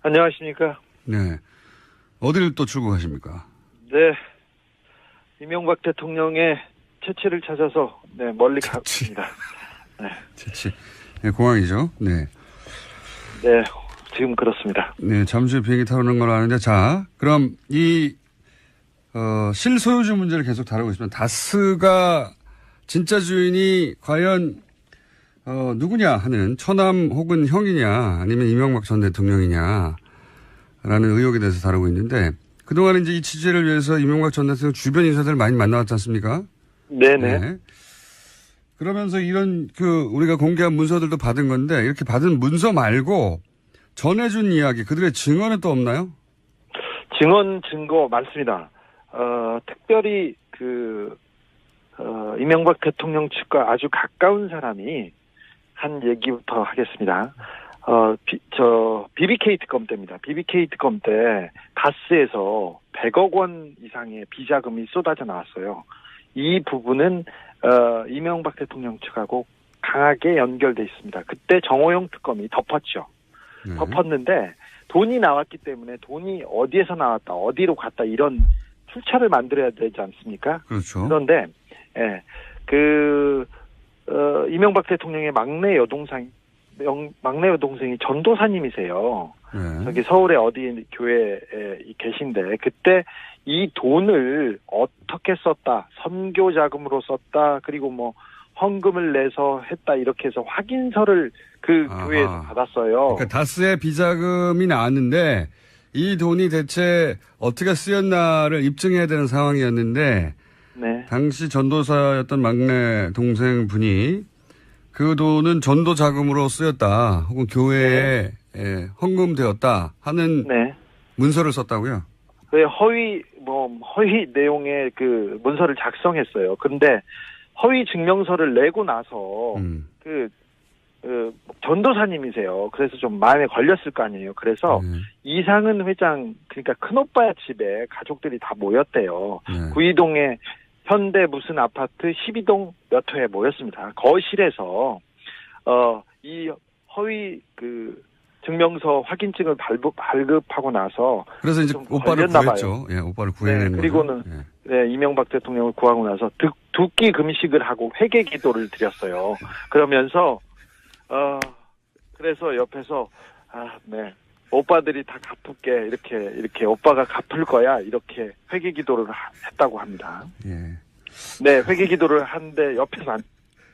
안녕하십니까. 네. 어디를 또 출국하십니까? 네. 이명박 대통령의 채취를 찾아서 멀리 갔습니다. 네. 채취. 네, 공항이죠. 네. 네. 지금 그렇습니다. 네. 잠시 후에 비행기 타는 걸 아는데, 자, 그럼 이 실소유주 문제를 계속 다루고 있으면 다스가 진짜 주인이 과연 누구냐 하는 처남 혹은 형이냐 아니면 이명박 전 대통령이냐 라는 의혹에 대해서 다루고 있는데 그동안 이제 이 취재를 위해서 이명박 전 대통령 주변 인사들 많이 만나왔지 않습니까? 네네. 네. 그러면서 이런 우리가 공개한 문서들도 받은 건데 이렇게 받은 문서 말고 전해준 이야기 그들의 증언은 또 없나요? 증언 증거 많습니다. 특별히 이명박 대통령 측과 아주 가까운 사람이 한 얘기부터 하겠습니다. BBK 특검 때입니다. BBK 특검 때 다스에서 100억 원 이상의 비자금이 쏟아져 나왔어요. 이 부분은 이명박 대통령 측하고 강하게 연결돼 있습니다. 그때 정호영 특검이 덮었죠. 네. 덮었는데 돈이 나왔기 때문에 돈이 어디에서 나왔다, 어디로 갔다 이런 출처를 만들어야 되지 않습니까? 그렇죠. 그런데 이명박 대통령의 막내 여동생이 전도사님이세요. 네. 저기 서울의 어디 교회에 계신데 그때 이 돈을 어떻게 썼다, 선교 자금으로 썼다, 그리고 뭐 헌금을 내서 했다 이렇게 해서 확인서를 교회에서 받았어요. 그러니까 다스의 비자금이 나왔는데 이 돈이 대체 어떻게 쓰였나를 입증해야 되는 상황이었는데 네. 당시 전도사였던 막내 동생분이 그 돈은 전도 자금으로 쓰였다 혹은 교회에 헌금되었다 하는 문서를 썼다고요? 허위 내용의 문서를 작성했어요. 그런데 허위 증명서를 내고 나서 전도사님이세요. 그래서 좀 마음에 걸렸을 거 아니에요. 그래서 이상은 회장, 그러니까 큰오빠 집에 가족들이 다 모였대요. 구이동에 현대 무슨 아파트 12동 몇 호에 모였습니다. 거실에서 이 허위 증명서 확인증을 발급하고 나서 그래서 이제 오빠를 구했죠. 예, 오빠를 구해낸 거죠. 그리고는 이명박 대통령을 구하고 나서 두끼 금식을 하고 회개 기도를 드렸어요. 그러면서 그래서 옆에서 오빠들이 다 갚을게 이렇게 오빠가 갚을 거야 이렇게 회개 기도를 했다고 합니다. 예. 네, 회개 기도를 하는데 옆에서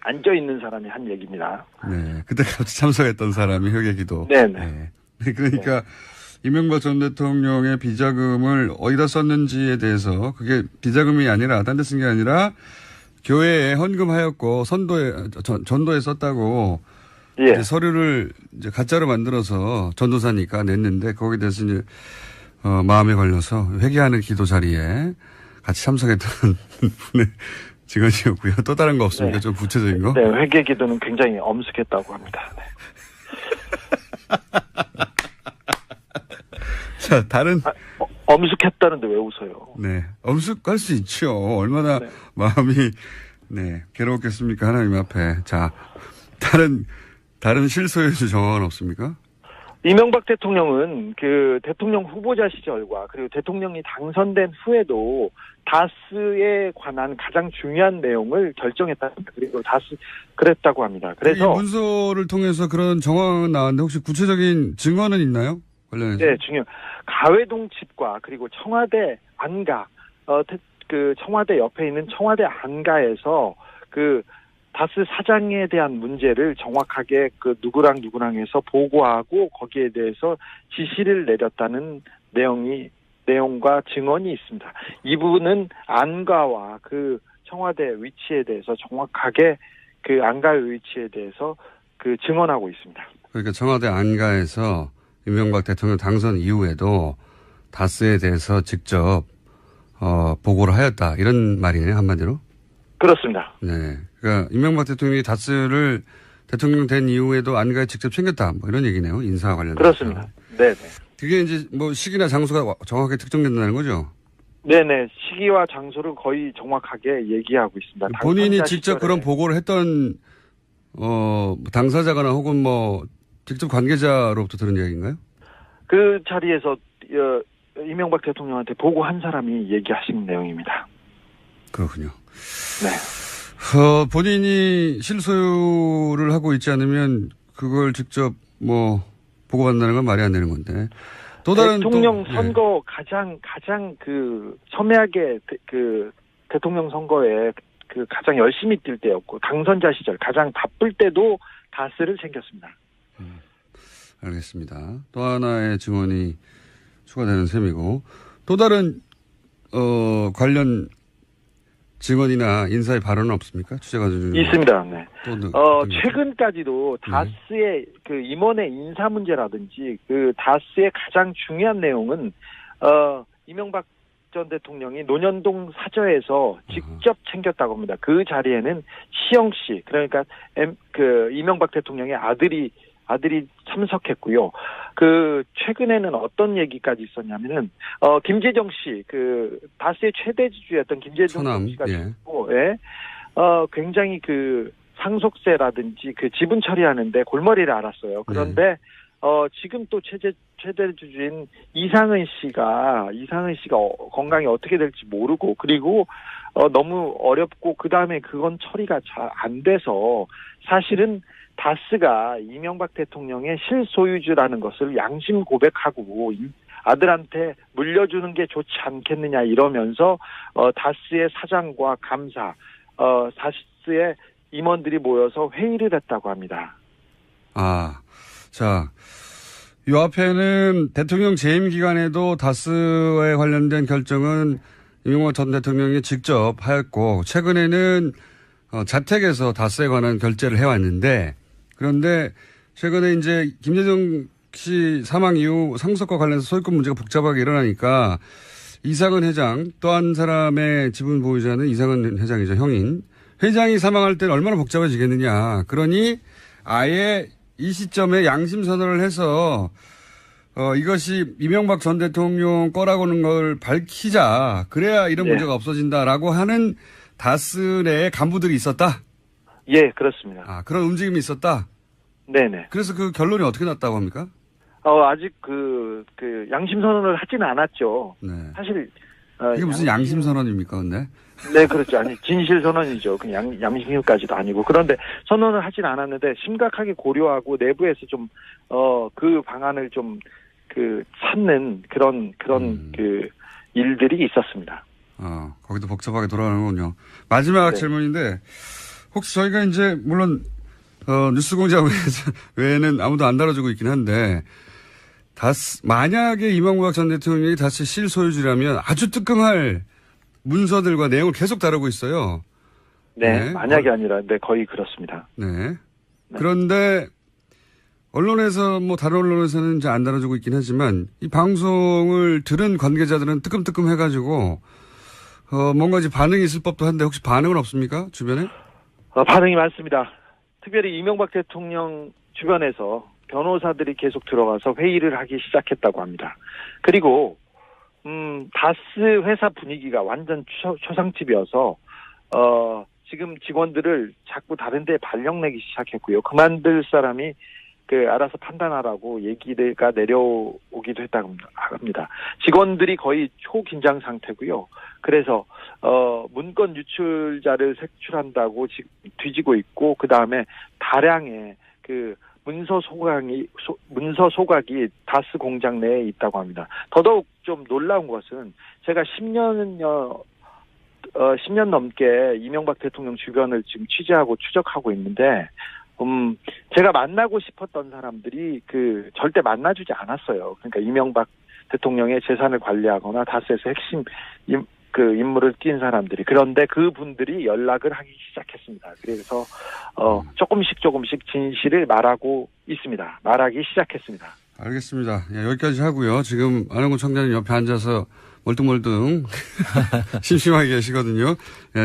앉아 있는 사람이 한 얘기입니다. 네, 그때 같이 참석했던 사람이 회개 기도. 네네. 네. 그러니까 이명박 전 대통령의 비자금을 어디다 썼는지에 대해서 그게 비자금이 아니라 딴 데 쓴 게 아니라 교회에 헌금하였고 전도에 썼다고 이제 서류를 이제 가짜로 만들어서 전도사니까 냈는데 거기에 대해서 이제 마음에 걸려서 회개하는 기도 자리에 같이 참석했던 분의 직원이었고요. 또 다른 거 없습니까? 좀 구체적인 거? 네, 회개 기도는 굉장히 엄숙했다고 합니다. 네. 자, 다른. 엄숙했다는데 왜 웃어요? 네. 엄숙할 수 있죠. 얼마나 마음이, 괴로웠겠습니까? 하나님 앞에. 자, 다른 실소유주 정황은 없습니까? 이명박 대통령은 대통령 후보자 시절과 그리고 대통령이 당선된 후에도 다스에 관한 가장 중요한 내용을 결정했다. 그리고 그랬다고 합니다. 그래서 이 문서를 통해서 그런 정황은 나왔는데 혹시 구체적인 증언은 있나요? 관련해서? 네, 가회동 집과 그리고 청와대 안가, 청와대 옆에 있는 청와대 안가에서 다스 사장에 대한 문제를 정확하게 누구랑 해서 보고하고 거기에 대해서 지시를 내렸다는 내용과 증언이 있습니다. 이 부분은 안가와 청와대 위치에 대해서 정확하게 안가의 위치에 대해서 증언하고 있습니다. 그러니까 청와대 안가에서 이명박 대통령 당선 이후에도 다스에 대해서 직접 보고를 하였다 이런 말이네요, 한마디로. 그렇습니다. 네. 그러니까 이명박 대통령이 다스를 대통령 된 이후에도 안가에 직접 챙겼다. 뭐 이런 얘기네요. 인사와 관련해서. 그렇습니다. 네네. 그게 이제 시기나 장소가 정확하게 특정된다는 거죠? 네네. 시기와 장소를 거의 정확하게 얘기하고 있습니다. 본인이 직접 그런 보고를 했던, 당사자거나 혹은 직접 관계자로부터 들은 이야기인가요? 그 자리에서 이명박 대통령한테 보고한 사람이 얘기하신 내용입니다. 그렇군요. 네. 본인이 실소유를 하고 있지 않으면 그걸 직접 보고받는다는 건 말이 안 되는 건데. 또 다른 대통령 선거 가장 그 첨예하게 그 대통령 선거에 그 가장 열심히 뛸 때였고 당선자 시절 가장 바쁠 때도 다스를 챙겼습니다. 알겠습니다. 또 하나의 증언이 추가되는 셈이고 또 다른 관련 증언이나 인사의 발언은 없습니까? 취재가 있습니다. 네. 최근까지도 다스의 그 임원의 인사 문제라든지 그 다스의 가장 중요한 내용은 이명박 전 대통령이 논현동 사저에서 직접 챙겼다고 합니다. 그 자리에는 시영 씨, 그러니까 그 이명박 대통령의 아들이 참석했고요. 그 최근에는 어떤 얘기까지 있었냐면은 김재정 씨, 그 다스의 최대 지주였던 김재정 씨가 있고, 굉장히 그 상속세라든지 그 지분 처리하는데 골머리를 앓았어요. 그런데 지금 또 최대 주주인 이상은 씨가 건강이 어떻게 될지 모르고 그리고 너무 어렵고 그 다음에 그건 처리가 잘 안 돼서 사실은 다스가 이명박 대통령의 실소유주라는 것을 양심 고백하고 아들한테 물려주는 게 좋지 않겠느냐 이러면서 다스의 사장과 감사, 다스의 임원들이 모여서 회의를 했다고 합니다. 자, 이 앞에는 대통령 재임 기간에도 다스에 관련된 결정은 이명박 전 대통령이 직접 하였고 최근에는 자택에서 다스에 관한 결재를 해왔는데 그런데 최근에 이제 김재정 씨 사망 이후 상속과 관련해서 소유권 문제가 복잡하게 일어나니까 이상은 회장 또 한 사람의 지분 보유자는 이상은 회장이죠. 형인. 회장이 사망할 때는 얼마나 복잡해지겠느냐. 그러니 아예 이 시점에 양심 선언을 해서 이것이 이명박 전 대통령 거라고는 걸 밝히자. 그래야 이런 문제가 없어진다라고 하는 다스 내에 간부들이 있었다? 예, 그렇습니다. 그런 움직임이 있었다? 네네. 그래서 그 결론이 어떻게 났다고 합니까? 아직 그 양심 선언을 하지는 않았죠. 네. 사실 이게 무슨 양심 선언입니까, 근데? 네, 그렇죠. 아니 진실 선언이죠. 그냥 양심까지도 아니고 그런데 선언을 하지는 않았는데 심각하게 고려하고 내부에서 좀 그 방안을 좀 찾는 그런 그 일들이 있었습니다. 거기도 복잡하게 돌아가는군요. 마지막 질문인데 혹시 저희가 이제 물론 뉴스공장 외에는 아무도 안 다뤄주고 있긴 한데 만약에 이명박 전 대통령이 다시 실소유주라면 아주 뜨끔할 문서들과 내용을 계속 다루고 있어요. 네, 만약이 아니라 거의 그렇습니다. 네. 그런데 언론에서 다른 언론에서는 이제 안 다뤄주고 있긴 하지만 이 방송을 들은 관계자들은 뜨끔뜨끔 해가지고 뭔가 이제 반응이 있을 법도 한데 혹시 반응은 없습니까? 주변에? 반응이 많습니다. 특별히 이명박 대통령 주변에서 변호사들이 계속 들어가서 회의를 하기 시작했다고 합니다. 그리고 다스 회사 분위기가 완전 초상집이어서 지금 직원들을 자꾸 다른 데 발령 내기 시작했고요. 그만둘 사람이 알아서 판단하라고 얘기가 내려오기도 했다고 합니다. 직원들이 거의 초긴장 상태고요. 그래서 문건 유출자를 색출한다고 지금 뒤지고 있고 그 다음에 다량의 문서 소각이 다스 공장 내에 있다고 합니다. 더더욱 좀 놀라운 것은 제가 10년 넘게 이명박 대통령 주변을 지금 취재하고 추적하고 있는데 제가 만나고 싶었던 사람들이 절대 만나주지 않았어요. 그러니까 이명박 대통령의 재산을 관리하거나 다스에서 핵심 임무를 띈 사람들이. 그런데 그분들이 연락을 하기 시작했습니다. 그래서 조금씩 진실을 말하기 시작했습니다. 알겠습니다. 여기까지 하고요. 지금 안홍근 청장님 옆에 앉아서 멀뚱멀뚱 심심하게 계시거든요.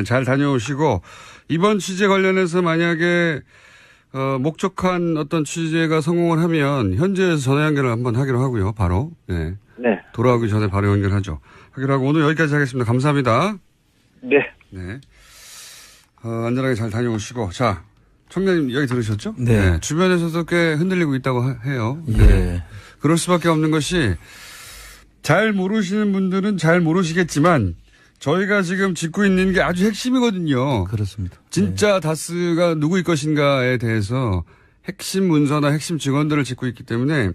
잘 다녀오시고 이번 취재 관련해서 만약에 목적한 어떤 취재가 성공을 하면 현지에서 전화 연결을 한번 하기로 하고요. 바로. 네. 돌아오기 전에 바로 연결하죠. 하기로 하고 오늘 여기까지 하겠습니다. 감사합니다. 네. 안전하게 잘 다녀오시고. 자, 청장님 이야기 들으셨죠? 네. 주변에서도 꽤 흔들리고 있다고 해요. 네. 그럴 수밖에 없는 것이 잘 모르시는 분들은 잘 모르시겠지만 저희가 지금 짚고 있는 게 아주 핵심이거든요. 그렇습니다. 진짜 다스가 누구일 것인가에 대해서 핵심 문서나 핵심 증언들을 짚고 있기 때문에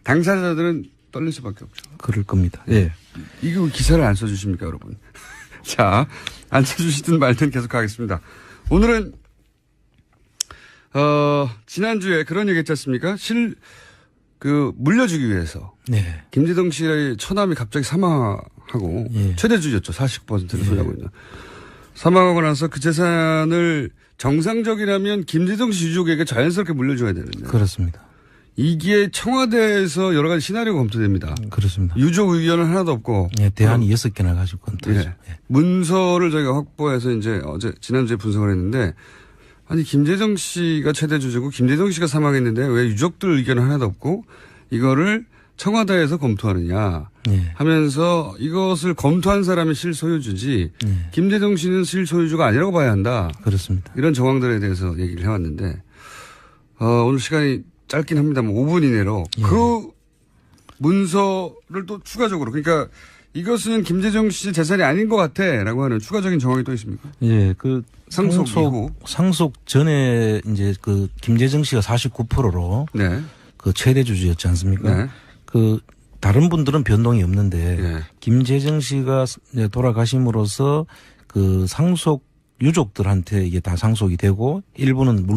당사자들은 떨릴 수밖에 없죠. 그럴 겁니다. 예. 이거 기사를 안 써주십니까, 여러분? 자, 안 써주시든 말든 계속 하겠습니다. 오늘은, 지난주에 그런 얘기 했지 않습니까? 물려주기 위해서. 네. 김재동 씨의 처남이 갑자기 사망하고, 예. 최대주였죠. 49%를 소유하고 있는. 사망하고 나서 그 재산을 정상적이라면 김재동 씨 유족에게 자연스럽게 물려줘야 되는데. 그렇습니다. 이게 청와대에서 여러 가지 시나리오가 검토됩니다. 그렇습니다. 유족 의견은 하나도 없고. 예, 대안이 6개나 가지고 검토하죠. 예. 예. 문서를 저희가 확보해서 이제 지난주에 분석을 했는데, 아니, 김재정 씨가 최대 주주고 김재정 씨가 사망했는데 왜 유족들 의견은 하나도 없고 이거를 청와대에서 검토하느냐 예. 하면서 이것을 검토한 사람이 실소유주지 예. 김재정 씨는 실소유주가 아니라고 봐야 한다. 그렇습니다. 이런 정황들에 대해서 얘기를 해왔는데, 오늘 시간이 짧긴 합니다만 5분 이내로 예. 그 문서를 또 추가적으로 그러니까 이것은 김재정 씨 재산이 아닌 것 같아라고 하는 추가적인 정황이 또 있습니까? 예, 그 상속 전에 이제 그 김재정 씨가 49%로 네. 그 최대 주주였지 않습니까? 네. 그 다른 분들은 변동이 없는데 네. 김재정 씨가 돌아가심으로써 그 상속 유족들한테 이게 다 상속이 되고 일부는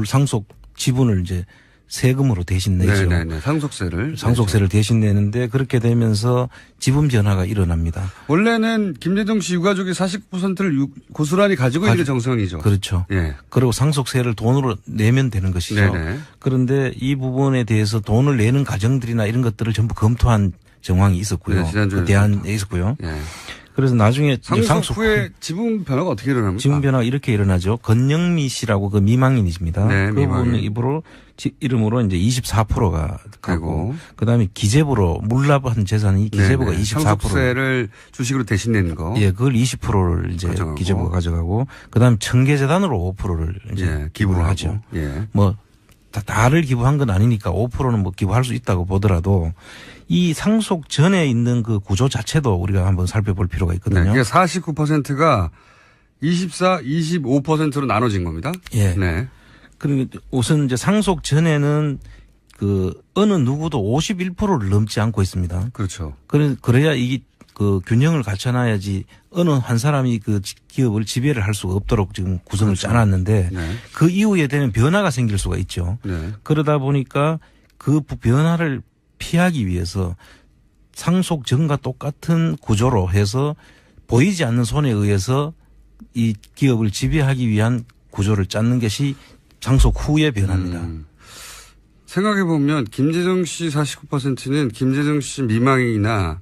상속 지분을 이제 세금으로 대신 내죠. 네네네. 상속세를 대신 내는데 그렇게 되면서 지분 변화가 일어납니다. 원래는 김재동 씨 유가족이 49%를 고스란히 가지고 있는 게 정상이죠. 그렇죠. 예. 그리고 상속세를 돈으로 내면 되는 것이죠. 네네. 그런데 이 부분에 대해서 돈을 내는 가정들이나 이런 것들을 전부 검토한 정황이 있었고요. 네, 그 대안에 있었고요. 예. 그래서 나중에 상속 후에 지분 변화가 어떻게 일어납니까? 지분 변화가 이렇게 일어나죠. 건영미 씨라고 그 미망인이십니다. 네, 그 분 이름으로 이제 24%가 가고 그다음에 기재부로 물납한 재산이 기재부가 24%. 상속세를 주식으로 대신 내는 거. 예, 그걸 20%를 이제 가져가고. 기재부가 가져가고 그다음에 청계재단으로 5%를 이제 예, 기부를 하죠. 예. 뭐 다를 기부한 건 아니니까 5%는 뭐 기부할 수 있다고 보더라도 이 상속 전에 있는 그 구조 자체도 우리가 한번 살펴볼 필요가 있거든요. 네, 그러니까 49%가 24, 25%로 나눠진 겁니다. 예. 네. 그리고 우선 이제 상속 전에는 그 어느 누구도 51%를 넘지 않고 있습니다. 그렇죠. 그래야 이게 그 균형을 갖춰놔야지 어느 한 사람이 그 기업을 지배를 할 수가 없도록 지금 구성을 그렇죠. 짜놨는데 네. 그 이후에 되면 변화가 생길 수가 있죠. 네. 그러다 보니까 그 변화를 피하기 위해서 상속 전과 똑같은 구조로 해서 보이지 않는 손에 의해서 이 기업을 지배하기 위한 구조를 짜는 것이 상속 후의 변화입니다. 생각해보면 김재정 씨 49%는 김재정 씨 미망이나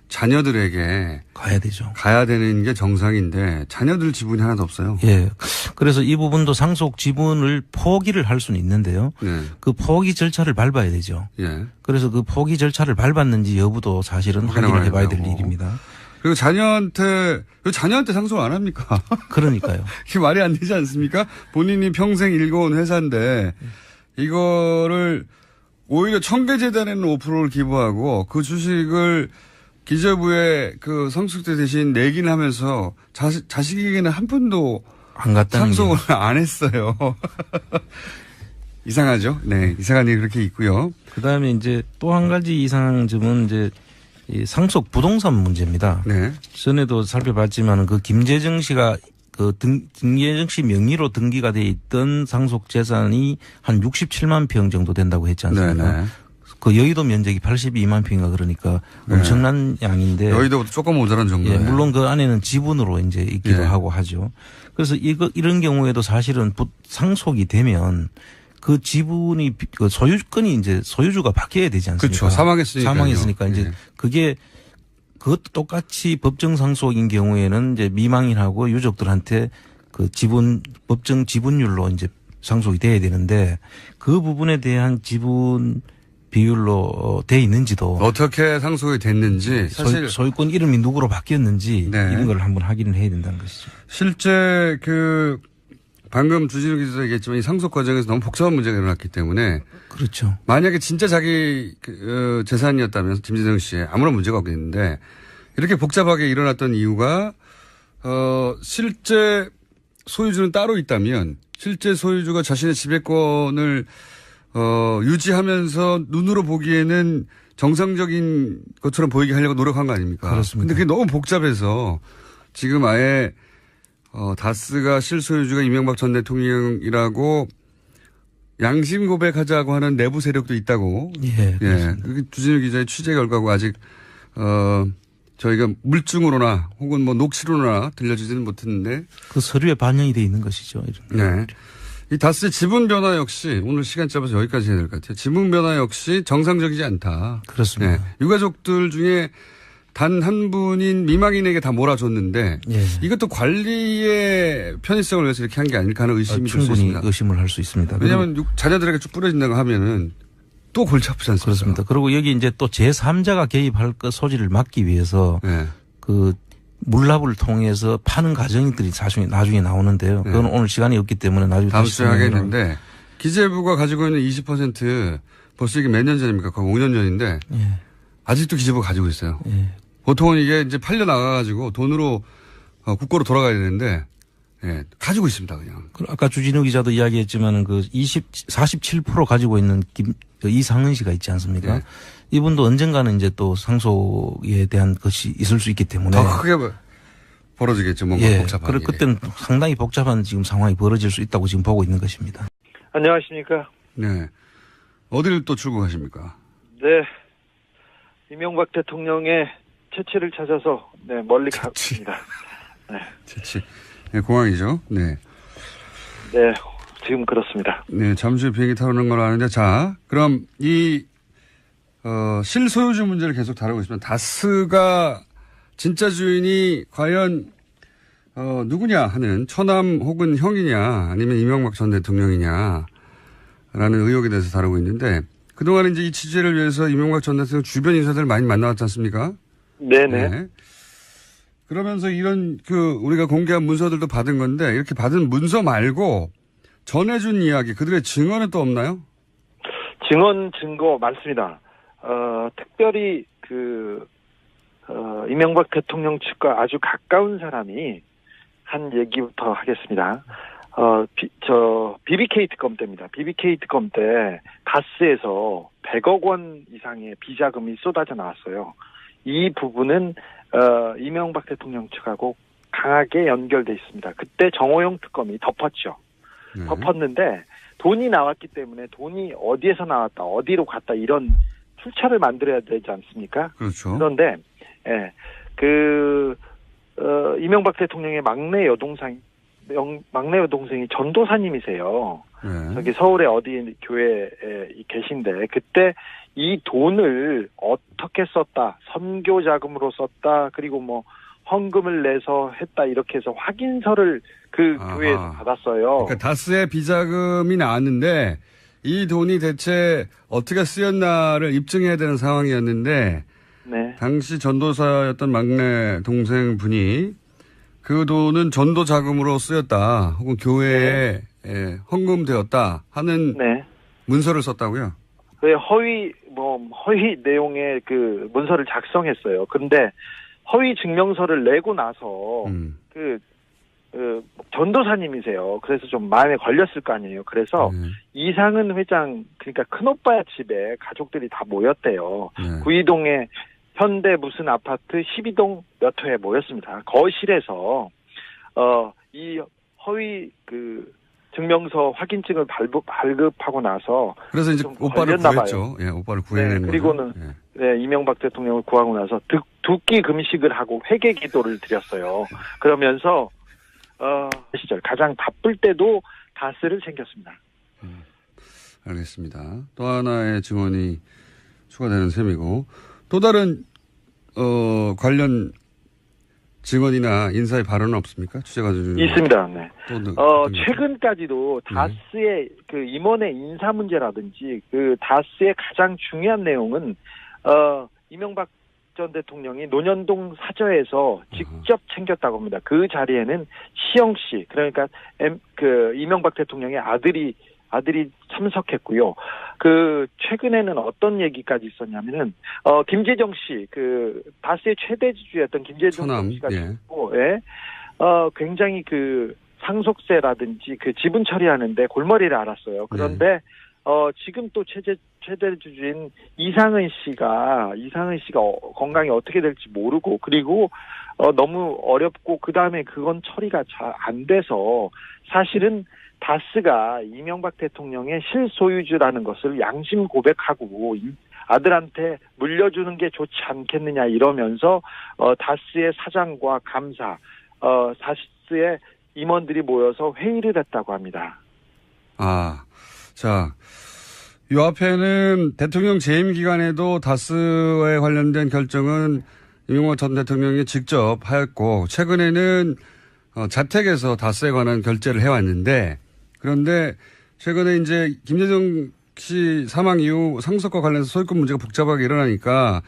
자녀들에게 가야 되는 게 정상인데 자녀들 지분이 하나도 없어요. 예. 그래서 이 부분도 상속 지분을 포기를 할 수는 있는데요. 네. 그 포기 절차를 밟아야 되죠. 예. 그래서 그 포기 절차를 밟았는지 여부도 사실은 확인을 해봐야 될 일입니다. 그리고 자녀한테 상속 안 합니까? 그러니까요. 이게 말이 안 되지 않습니까? 본인이 평생 일궈온 회사인데 이거를 오히려 청계재단에는 5%를 기부하고 그 주식을 기재부에 그 상속세 대신 내긴 하면서 자식에게는 한 푼도 안 갔다는 상속을 안 했어요. 이상하죠? 네. 이상한 일이 그렇게 있고요. 그 다음에 이제 또 한 가지 이상한 점은 이제 이 상속 부동산 문제입니다. 네. 전에도 살펴봤지만 그 김재정 씨가 그 김재정 씨 명의로 등기가 돼 있던 상속 재산이 한 67만 평 정도 된다고 했지 않습니까? 네네. 그 여의도 면적이 82만 평인가 그러니까 엄청난 네. 양인데. 여의도보다 조금 모자란 정도예요. 예, 물론 그 안에는 지분으로 이제 있기도 네. 하고 하죠. 그래서 이런 경우에도 사실은 상속이 되면 그 지분이 그 소유권이 이제 소유주가 바뀌어야 되지 않습니까? 그렇죠. 사망했으니까 이제 그게 그것도 똑같이 법정 상속인 경우에는 이제 미망인하고 유족들한테 그 법정 지분율로 이제 상속이 돼야 되는데 그 부분에 대한 지분 비율로 돼 있는지도 어떻게 상속이 됐는지 사실 소유권 이름이 누구로 바뀌었는지 네. 이런 걸 한번 확인을 해야 된다는 것이죠. 실제 그 방금 주진우 기자도 얘기했지만 이 상속 과정에서 너무 복잡한 문제가 일어났기 때문에. 그렇죠. 만약에 진짜 자기 재산이었다면 김진성 씨의 아무런 문제가 없겠는데 이렇게 복잡하게 일어났던 이유가 실제 소유주는 따로 있다면 실제 소유주가 자신의 지배권을 유지하면서 눈으로 보기에는 정상적인 것처럼 보이게 하려고 노력한 거 아닙니까? 그렇습니다. 근데 그게 너무 복잡해서 지금 아예 다스가 실소유주가 이명박 전 대통령이라고 양심 고백하자고 하는 내부 세력도 있다고. 예. 예. 주진우 기자의 취재 결과고 아직 저희가 물증으로나 혹은 뭐 녹취로나 들려주지는 못했는데 그 서류에 반영이 돼 있는 것이죠. 네. 이 다스의 지분 변화 역시 오늘 시간 잡아서 여기까지 해야 될 것 같아요. 지분 변화 역시 정상적이지 않다. 그렇습니다. 네. 유가족들 중에 단 한 분인 미망인에게 다 몰아줬는데 예. 이것도 관리의 편의성을 위해서 이렇게 한 게 아닐까 하는 의심이 들 수 있습니다. 충분히 의심을 할 수 있습니다. 왜냐하면 자녀들에게 쭉 뿌려진다고 하면은 또 골치 아프지 않습니까? 그렇습니다. 그리고 여기 이제 또 제3자가 개입할 것 소지를 막기 위해서 네. 그 물납을 통해서 파는 과정들이 나중에 나오는데요. 그건 네. 오늘 시간이 없기 때문에 나중에 다음 주에 하겠는데 기재부가 가지고 있는 20% 벌써 이게 몇 년 전입니까? 거의 5년 전인데 예. 아직도 기재부가 가지고 있어요. 예. 보통은 이게 이제 팔려 나가가지고 돈으로 국고로 돌아가야 되는데 예, 가지고 있습니다 그냥. 아까 주진우 기자도 이야기했지만은 그 47% 가지고 있는 이상은 씨가 있지 않습니까? 네. 이분도 언젠가는 이제 또 상속에 대한 것이 있을 수 있기 때문에 더 크게 벌어지겠죠. 뭔가 예. 복잡한 일이. 그때는 상당히 복잡한 지금 상황이 벌어질 수 있다고 지금 보고 있는 것입니다. 안녕하십니까? 네. 어디를 또 출국하십니까? 네. 이명박 대통령의 채취를 찾아서 멀리 갔습니다. 네. 채취. 네, 공항이죠. 네. 네. 지금 그렇습니다. 네. 잠시 후에 비행기 타러 오는 걸 아는데 자, 그럼 이 실소유주 문제를 계속 다루고 있으면 다스가 진짜 주인이 과연 누구냐 하는 처남 혹은 형이냐 아니면 이명박 전 대통령이냐 라는 의혹에 대해서 다루고 있는데 그동안 이제 이 취재를 위해서 이명박 전 대통령 주변 인사들 많이 만나왔지 않습니까? 네네. 네. 그러면서 이런 우리가 공개한 문서들도 받은 건데 이렇게 받은 문서 말고 전해준 이야기 그들의 증언은 또 없나요? 증언 증거 많습니다. 특별히 이명박 대통령 측과 아주 가까운 사람이 한 얘기부터 하겠습니다. BBK 특검 때입니다. BBK 특검 때 다스에서 100억 원 이상의 비자금이 쏟아져 나왔어요. 이 부분은 이명박 대통령 측하고 강하게 연결돼 있습니다. 그때 정호영 특검이 덮었죠. 네. 덮었는데 돈이 나왔기 때문에 돈이 어디에서 나왔다, 어디로 갔다 이런 출처를 만들어야 되지 않습니까? 그렇죠. 그런데 이명박 대통령의 막내 여동생이 전도사님이세요. 네. 저기 서울의 어디 교회에 계신데 그때 이 돈을 어떻게 썼다, 선교 자금으로 썼다, 그리고 뭐 헌금을 내서 했다 이렇게 해서 확인서를 그 교회에서 받았어요. 그러니까 다스의 비자금이 나왔는데 이 돈이 대체 어떻게 쓰였나를 입증해야 되는 상황이었는데 네. 당시 전도사였던 막내 동생분이 그 돈은 전도 자금으로 쓰였다 혹은 교회에 헌금되었다 하는 네. 문서를 썼다고요? 허위 내용의 그 문서를 작성했어요. 그런데 허위 증명서를 내고 나서 전도사님이세요. 그래서 좀 마음에 걸렸을 거 아니에요. 그래서 이상은 회장, 그러니까 큰오빠 집에 가족들이 다 모였대요. 네. 구이동에 현대 무슨 아파트 12동 몇 호에 모였습니다. 거실에서 이 허위 증명서 확인증을 발급하고 나서 그래서 이제 오빠를 구했죠. 예, 오빠를 구해낸 거죠. 그리고는 이명박 대통령을 구하고 나서 두 끼 금식을 하고 회개 기도를 드렸어요. 그러면서 시절 가장 바쁠 때도 다스를 챙겼습니다. 알겠습니다. 또 하나의 증언이 추가되는 셈이고 또 다른 관련 증언이나 인사의 발언은 없습니까? 취재가 있습니다. 네. 최근까지도 네. 다스의 그 임원의 인사 문제라든지 그 다스의 가장 중요한 내용은 이명박 전 대통령이 논현동 사저에서 직접 챙겼다고 합니다. 그 자리에는 시영 씨, 그러니까 이명박 대통령의 아들이 참석했고요. 최근에는 어떤 얘기까지 있었냐면은, 김재정 씨, 다스의 최대 지주였던 김재정 씨가 있고, 굉장히 상속세라든지 지분 처리하는데 골머리를 앓았어요. 그런데, 지금 또 최대 주주인 이상은 씨가 건강이 어떻게 될지 모르고, 그리고, 너무 어렵고, 그 다음에 그건 처리가 잘 안 돼서, 사실은 다스가 이명박 대통령의 실소유주라는 것을 양심 고백하고 아들한테 물려주는 게 좋지 않겠느냐 이러면서 다스의 사장과 감사, 다스의 임원들이 모여서 회의를 했다고 합니다. 자, 이 앞에는 대통령 재임 기간에도 다스에 관련된 결정은 이명박 전 대통령이 직접 하였고, 최근에는 자택에서 다스에 관한 결재를 해왔는데, 그런데 최근에 이제 김재정 씨 사망 이후 상속과 관련해서 소유권 문제가 복잡하게 일어나니까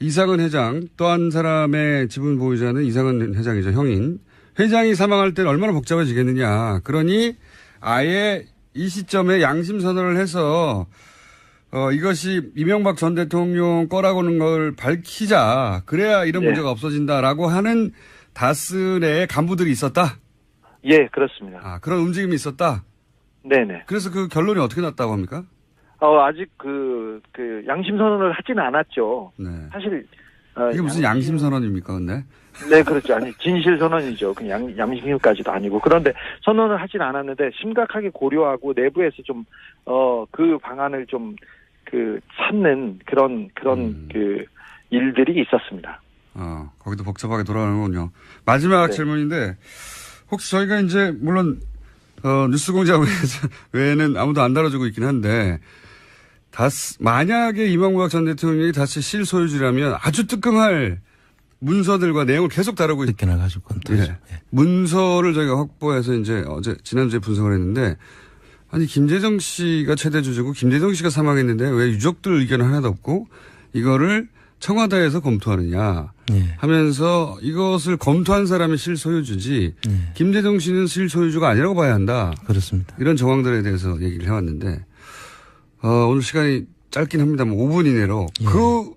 이상은 회장, 또 한 사람의 지분 보유자는 이상은 회장이죠, 형인. 회장이 사망할 때는 얼마나 복잡해지겠느냐. 그러니 아예 이 시점에 양심 선언을 해서 이것이 이명박 전 대통령 거라고는 걸 밝히자. 그래야 이런 문제가 없어진다라고 하는 다스 내에 간부들이 있었다? 예, 그렇습니다. 그런 움직임이 있었다? 네네. 그래서 그 결론이 어떻게 났다고 합니까? 아직 양심 선언을 하지는 않았죠. 네. 사실, 이게 무슨 양심 선언입니까, 근데? 네, 그렇죠. 아니, 진실 선언이죠. 그냥 양심까지도 아니고. 그런데 선언을 하진 않았는데 심각하게 고려하고 내부에서 좀, 그 방안을 좀, 찾는 그런 일들이 있었습니다. 거기도 복잡하게 돌아가는군요. 마지막 질문인데, 혹시 저희가 이제, 물론, 뉴스공장 외에는 아무도 안 다뤄주고 있긴 한데, 만약에 이명박 전 대통령이 다시 실소유주라면 아주 뜨끔할 문서들과 내용을 계속 다루고 있게 나가지고 건투죠. 문서를 저희가 확보해서 이제 지난주에 분석을 했는데, 아니, 김재정 씨가 최대 주주고 김재정 씨가 사망했는데 왜 유족들 의견은 하나도 없고 이거를 청와대에서 검토하느냐 하면서 이것을 검토한 사람이 실소유주지 김재정 씨는 실소유주가 아니라고 봐야 한다. 그렇습니다. 이런 정황들에 대해서 얘기를 해왔는데 오늘 시간이 짧긴 합니다만 5분 이내로 그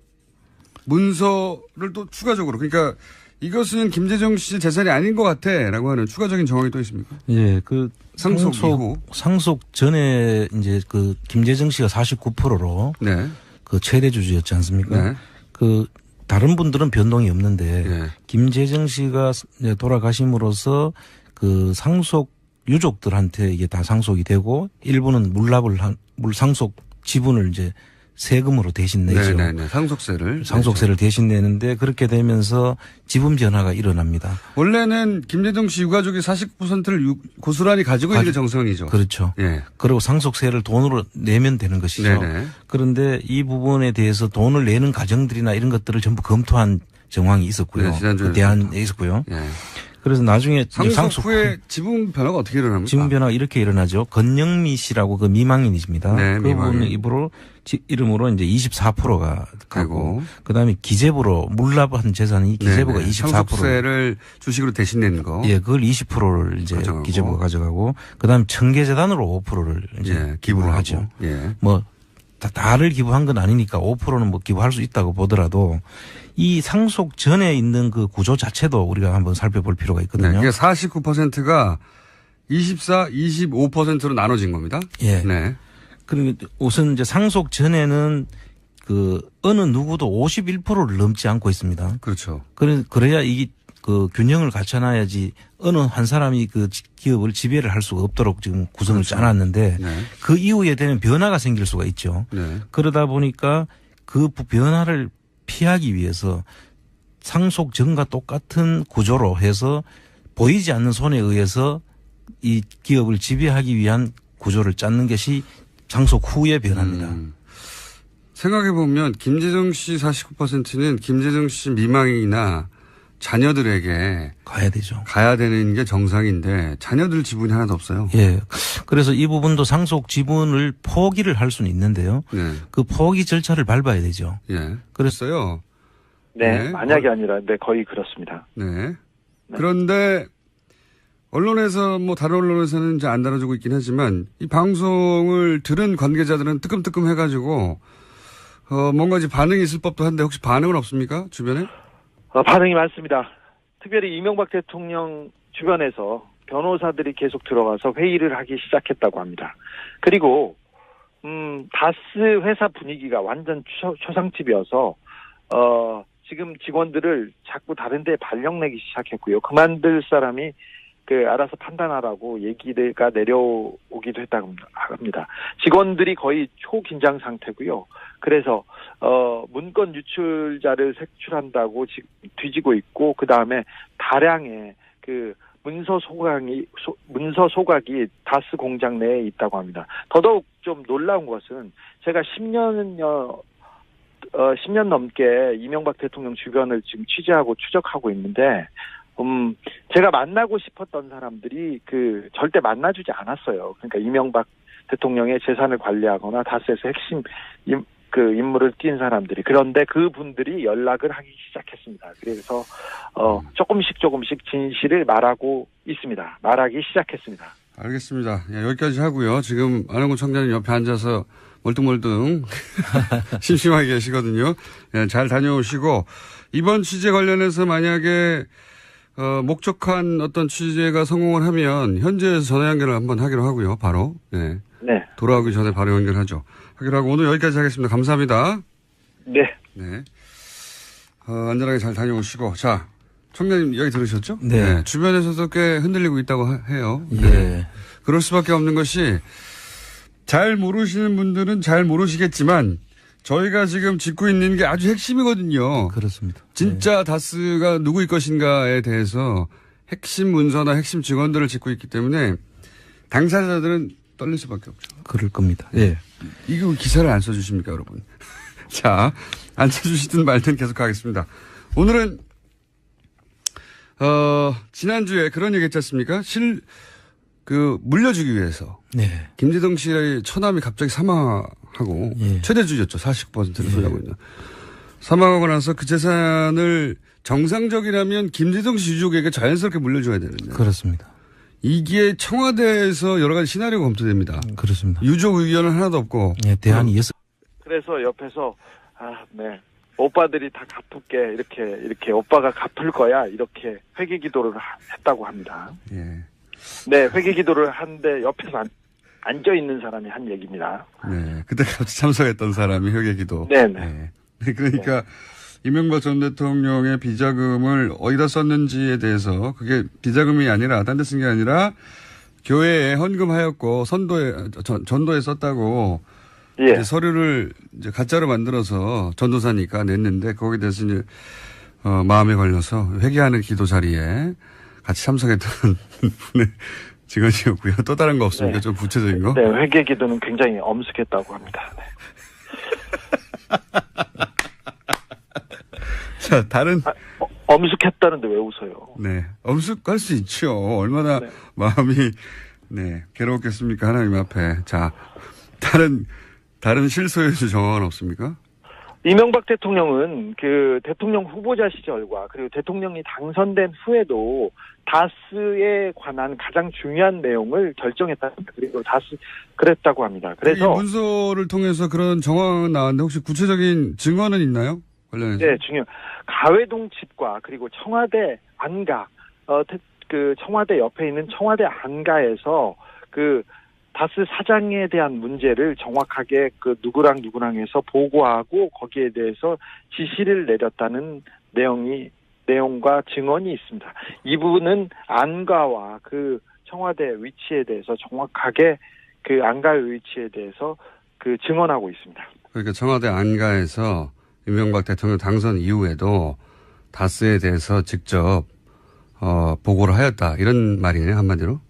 문서를 또 추가적으로 그러니까 이것은 김재정 씨 재산이 아닌 것 같아라고 하는 추가적인 정황이 또 있습니까? 예, 상속 전에 이제 김재정 씨가 49%로 최대 주주였지 않습니까? 다른 분들은 변동이 없는데 김재정 씨가 돌아가심으로써 상속 유족들한테 이게 다 상속이 되고 일부는 물상속 지분을 이제 세금으로 대신 내죠. 상속세를 대신 내는데 그렇게 되면서 지분 변화가 일어납니다. 원래는 김재정 씨 유가족이 49%를 고스란히 가지고 있는 게 정상이죠. 그렇죠. 그리고 상속세를 돈으로 내면 되는 것이죠. 그런데 이 부분에 대해서 돈을 내는 가정들이나 이런 것들을 전부 검토한 정황이 있었고요. 그 대안에 있었고요. 그래서 나중에 상속 후에 지분 변화가 어떻게 일어납니까? 지분 변화가 이렇게 일어나죠. 건영미 씨라고 미망인이십니다. 그분 이름으로 이제 24%가 가고 그다음에 기재부로 물납한 재산이 기재부가 24%. 상속세를 주식으로 대신 내는 거. 예, 그걸 20%를 이제 가져가고. 기재부가 가져가고 그다음에 청계재단으로 5%를 이제 기부를 하죠. 다를 기부한 건 아니니까 5%는 기부할 수 있다고 보더라도 이 상속 전에 있는 그 구조 자체도 우리가 한번 살펴볼 필요가 있거든요. 그러니까 49%가 24, 25%로 나눠진 겁니다. 그리고 우선 이제 상속 전에는 어느 누구도 51%를 넘지 않고 있습니다. 그렇죠. 그래야 이 균형을 갖춰놔야지 어느 한 사람이 기업을 지배를 할 수가 없도록 지금 구성을 짜놨는데 그 이후에 되면 변화가 생길 수가 있죠. 그러다 보니까 그 변화를 피하기 위해서 상속 전과 똑같은 구조로 해서 보이지 않는 손에 의해서 이 기업을 지배하기 위한 구조를 짜는 것이 상속 후의 변화입니다. 생각해보면 김재정 씨 49%는 김재정 씨 미망이나 자녀들에게 가야 되는 게 정상인데 자녀들 지분이 하나도 없어요. 그래서 이 부분도 상속 지분을 포기를 할 수는 있는데요. 그 포기 절차를 밟아야 되죠. 그랬어요. 네, 만약이 아니라, 네, 거의 그렇습니다. 네. 네. 그런데 언론에서 다른 언론에서는 이제 안 다뤄주고 있긴 하지만 이 방송을 들은 관계자들은 뜨끔뜨끔 해가지고 뭔가 이제 반응이 있을 법도 한데 혹시 반응은 없습니까? 주변에? 반응이 많습니다. 특별히 이명박 대통령 주변에서 변호사들이 계속 들어가서 회의를 하기 시작했다고 합니다. 그리고 다스 회사 분위기가 완전 초상집이어서 지금 직원들을 자꾸 다른 데 발령 내기 시작했고요. 그만둘 사람이 알아서 판단하라고 얘기가 내려오기도 했다고 합니다. 직원들이 거의 초긴장 상태고요. 그래서 문건 유출자를 색출한다고 지금 뒤지고 있고, 그 다음에 다량의 문서 소각이 다스 공장 내에 있다고 합니다. 더더욱 좀 놀라운 것은 제가 10년 넘게 이명박 대통령 주변을 지금 취재하고 추적하고 있는데, 제가 만나고 싶었던 사람들이 절대 만나주지 않았어요. 그러니까 이명박 대통령의 재산을 관리하거나 다스에서 핵심 인물을 띈 사람들이. 그런데 그분들이 연락을 하기 시작했습니다. 그래서 조금씩 진실을 말하기 시작했습니다. 알겠습니다. 여기까지 하고요. 지금 안홍구 청장님 옆에 앉아서 멀뚱멀뚱 심심하게 계시거든요. 잘 다녀오시고, 이번 취재 관련해서 만약에 목적한 어떤 취재가 성공을 하면 현지에서 전화 연결을 한번 하기로 하고요. 바로. 네. 네. 돌아오기 전에 바로 연결하죠. 하기로 하고 오늘 여기까지 하겠습니다. 감사합니다. 네. 네. 안전하게 잘 다녀오시고. 자, 청장님 이야기 들으셨죠? 네. 네. 주변에서도 꽤 흔들리고 있다고 해요. 예. 네. 그럴 수밖에 없는 것이 잘 모르시는 분들은 잘 모르시겠지만 저희가 지금 짚고 있는 게 아주 핵심이거든요. 그렇습니다. 진짜 다스가 누구일 것인가에 대해서 핵심 문서나 핵심 증언들을 짚고 있기 때문에 당사자들은 떨릴 수밖에 없죠. 그럴 겁니다. 예. 이거 기사를 안 써주십니까, 여러분? 자, 안 써주시든 말든 계속 하겠습니다. 오늘은 지난주에 그런 얘기 했지 않습니까? 물려주기 위해서. 네. 김재동 씨의 처남이 갑자기 사망하고, 예. 최대주였죠. 49%를 소유하고 있는. 사망하고 나서 그 재산을 정상적이라면 김재동 씨 유족에게 자연스럽게 물려줘야 되는데. 그렇습니다. 이게 청와대에서 여러 가지 시나리오가 검토됩니다. 그렇습니다. 유족 의견은 하나도 없고. 예, 대안이 그래서 옆에서, 네. 오빠들이 다 갚을게. 이렇게 오빠가 갚을 거야. 이렇게 회개 기도를 했다고 합니다. 예. 네, 회개 기도를 하는데 옆에서 앉아있는 사람이 한 얘기입니다. 네. 그때 같이 참석했던 사람이 회개 기도. 네네. 네. 그러니까 이명박 전 대통령의 비자금을 어디다 썼는지에 대해서 그게 비자금이 아니라 딴 데 쓴 게 아니라 교회에 헌금하였고 전도에 썼다고 예. 이제 서류를 이제 가짜로 만들어서 전도사니까 냈는데 거기에 대해서 이제 마음에 걸려서 회개하는 기도 자리에 같이 참석했던 분의 직원이었고요. 또 다른 거 없습니까? 네. 좀 구체적인 거? 네, 회개 기도는 굉장히 엄숙했다고 합니다. 네. 자, 다른. 엄숙했다는데 왜 웃어요? 네. 엄숙할 수 있죠. 얼마나 네. 마음이, 네, 괴로웠겠습니까? 하나님 앞에. 자, 다른 실소유주 정황은 없습니까? 이명박 대통령은 대통령 후보자 시절과 그리고 대통령이 당선된 후에도 다스에 관한 가장 중요한 내용을 결정했다. 그리고 그랬다고 합니다. 그래서 이 문서를 통해서 그런 정황은 나왔는데 혹시 구체적인 증언은 있나요? 관련해서? 네, 가회동 집과 그리고 청와대 안가, 청와대 옆에 있는 청와대 안가에서 다스 사장에 대한 문제를 정확하게 누구랑 해서 보고하고 거기에 대해서 지시를 내렸다는 내용과 증언이 있습니다. 이 부분은 안가와 청와대 위치에 대해서 정확하게 안가의 위치에 대해서 증언하고 있습니다. 그러니까 청와대 안가에서 이명박 대통령 당선 이후에도 다스에 대해서 직접 보고를 하였다. 이런 말이네요, 한마디로.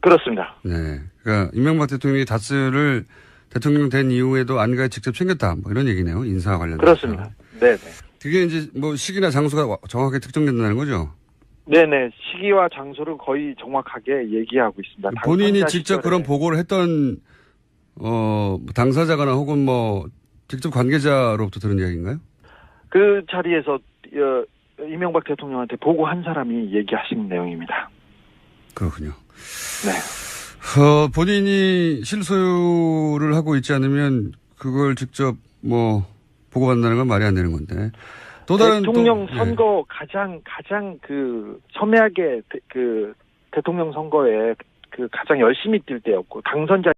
그렇습니다. 네. 그러니까 이명박 대통령이 다스를 대통령 된 이후에도 안가에 직접 챙겼다. 뭐 이런 얘기네요. 인사와 관련해서. 그렇습니다. 네네. 그게 이제 시기나 장소가 정확하게 특정된다는 거죠? 네네. 시기와 장소를 거의 정확하게 얘기하고 있습니다. 본인이 직접 그런 보고를 했던 당사자거나 혹은 직접 관계자로부터 들은 이야기인가요? 그 자리에서 이명박 대통령한테 보고한 사람이 얘기하신 내용입니다. 그렇군요. 네. 본인이 실소유를 하고 있지 않으면 그걸 직접 보고받는다는 건 말이 안 되는 건데. 또 다른 대통령 선거 가장 그 첨예하게 그 대통령 선거에 그 가장 열심히 뛸 때였고 당선자